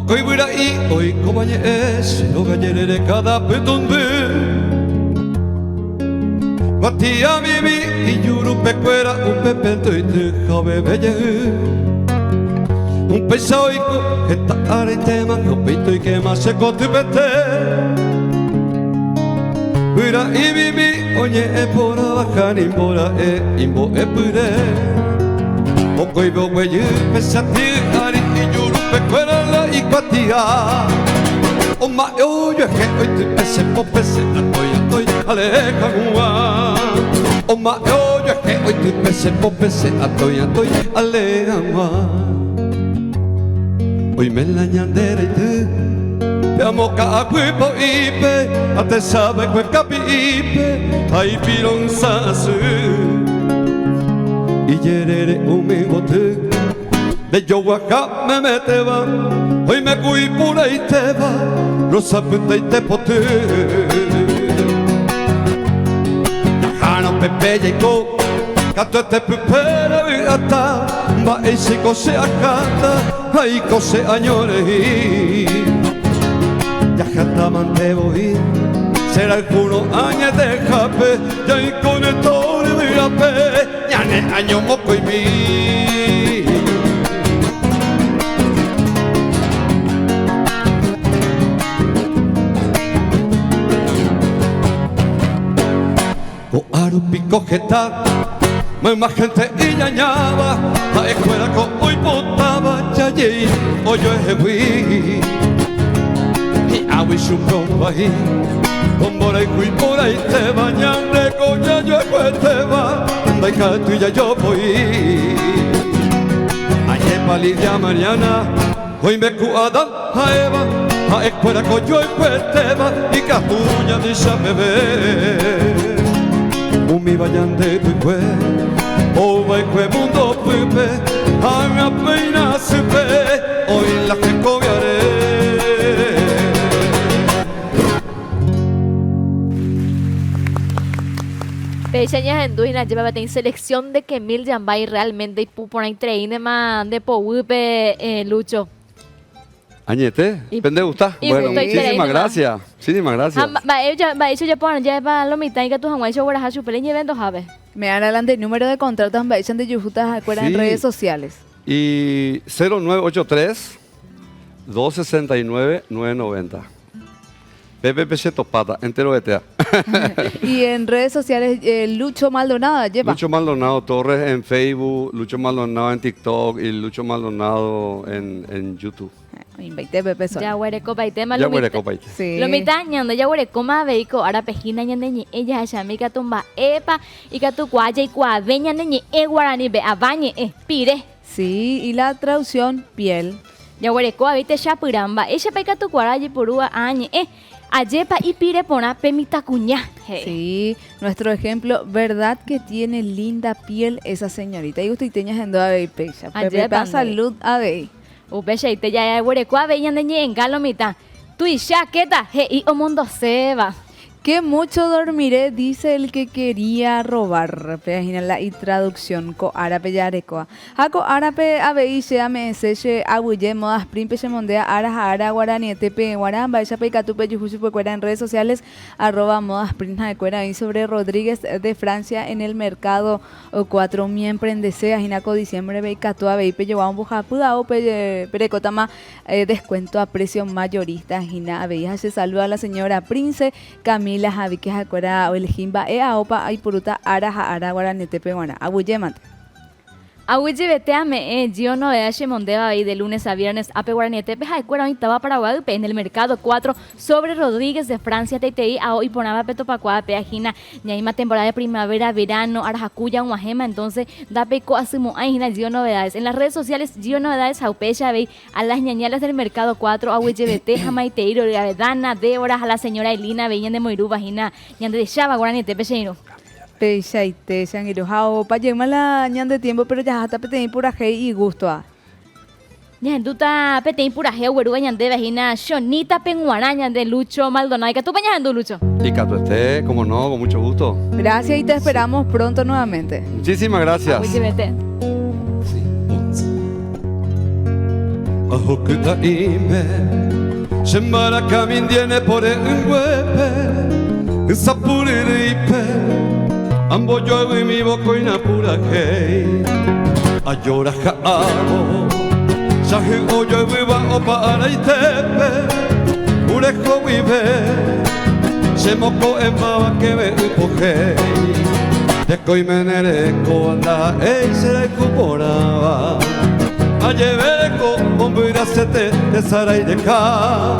Okoi bura I oi kobaye Shiro gayerere kada petonde Matia bibi Iyuru pecuera Un pepento y te jabe belle Un pesaoiko Eta aretema Kopito y quema seco tu pete Bura I bibi Oye e pora bajan Imbora e imbo e pure Okoi bo weye Pesati ari Iyuru pecuera la iguatia Oma oyo que hoy te pese po pese Atoy aleja gua Oma oyo que hoy te pese po pese Atoy aleja gua Hoy me la ñandera y te Veamos ka cuipo ipe Ate sabe que capi ipe Ay piron sasu Y yerere umigote De yo acá me meteba Hoy me cui pura y te va Rosa punta y te pote Jano pepe y co Cato este pepera y ata Va y si cose acata Ay cose añores Ya jata mantebo y Será el culo años de jape Ya y con el toro de rape Ya ne año moco y mi Aru pico jeta, más gente y ñañaba, a escuela con hoy botaba, chayei, oyo ejewi, y awi shumbo ahí, con bora y cui bora y te bañan de coña yo te va, da y tú ya yo voy, ayer palidia mañana, hoy me cuadan a Eva, a escuela con yo te va, y catuña dice bebé. Umi vayan de tu cue, o vai cue mundo pupe, a mi apenas se ve, hoy la que cobiaré. Pechañas en Duina lleva en selección de que Mil Jambay realmente y por ahí treine man de poupe Lucho. Añete, ¿pende gusta? Bueno, muchísimas gracias. Muchísimas gracias. Va hecho ya por ya va lo mitad y que tu hanguay yo ahora hace peleña evento jabe. Me harán adelante el número de contratos va echan de Yujuta en redes sociales. Y 0983 269 990. Pepe Pecheto Pata, entero ETA. Y en redes sociales, Lucho Maldonado lleva. Lucho Maldonado Torres en Facebook, Lucho Maldonado en TikTok y Lucho Maldonado en YouTube. Invite Pepe Sol. Ya huereco paitema Ya huereco paite. Sí. Lo mitad ñando ya huereco más veico ahora pejina ñande ñi ella ya mica tumba epa y que tu cuaya y cuaveña ñi guarani be abañe pire. Sí, y la traducción piel. Ya huereco habite chapuramba ella peca tu cuarayi purúa añe ayepa y pire pona pemita cuña. Sí, nuestro ejemplo, verdad que tiene linda piel esa señorita. Y usted teña en doa de pecha. Pepe salud a ver. Upecha y te ya huereco aveña ñe en galomita. Tu y chaqueta y o mundo se va. Que mucho dormiré, dice el que quería robar. Página la y traducción co árabe yarecoa. Jaco árabe abeiche ame seche abuye modas primpe mondea ara guarani tepe guaramba ella pe catupe yujusu cuera en redes sociales @modas printa de cuera y sobre Rodríguez de Francia en el mercado 4 mi emprendese ajinaco diciembre be catua beipe lleva un bujapuda o perecotama descuento a precio mayorista ajina abeija se saluda a la señora Prince Camila la Javi que acuerda o el Jimba opa ay puruta ara guaranete peguana abuyemate Aguille beteame yo no de mondeba ahí de lunes a viernes a peguaranete peja cuera estaba para Guadalupe en el mercado 4 sobre Rodríguez de Francia TTI a hoy ponaba peto pacuada peajina ñaima temporada de primavera verano arajacuya guajema entonces da peco asumo ajina yo novedades en las redes sociales yo novedades aupecha ve a las ñañalas del mercado 4 aguille beteja maiteiro Gavedana Débora a la señora Elina veían de Moirú vagina ñande de Chava guaranete pecheiro Peixaite, Sanguirojao, pa la ñan de tiempo, pero ya hasta petein pura y gusto a. Ya duta petein pura hueruga ñan de vagina, Shonita Penguara ñan de Lucho Maldonado, que tú pañando Lucho. Y que tú estés, como no, con mucho gusto. Gracias y te esperamos pronto nuevamente. Muchísimas gracias. Ahukuta ime Shembara kamindiene pore unguepe Sapuriripe Ambo yo y mi boco inapura hei Ayora haabo Shahi oyo viva opa araitepe Urejo vive Shemoko embaba que me empujei Deko imenereko anda ei serai kuporaba Ayebereko ombira sete tesarai deka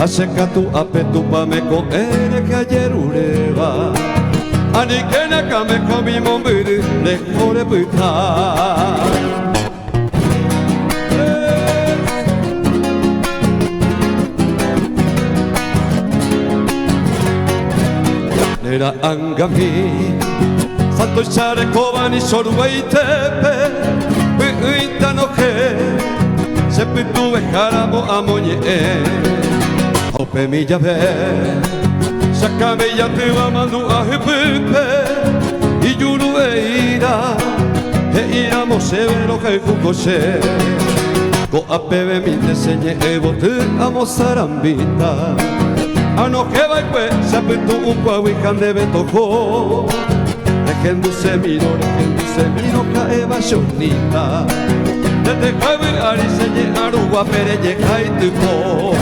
Ashekatu apetu pameko ere que ayer ureba Anikena kameko bimombiri lekore buta Nera angami Santo share kobani shoruei tepe Uita no he Sepitu bejaramo amoñe Ope mi llave Sakame ya te va mandu a hipipe Y yuru eira E iramo severo que fukose Ko apebe mi te señe evo te amo sarambita Ano que va kwe Sepitu un kwa wikande betojo Legendu se miro kaeba shonita Dete kabe ari señe aruwa pereye kaituko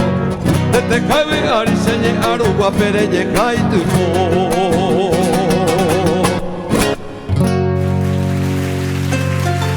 Dete kabe ari señe aruwa pereye kaituko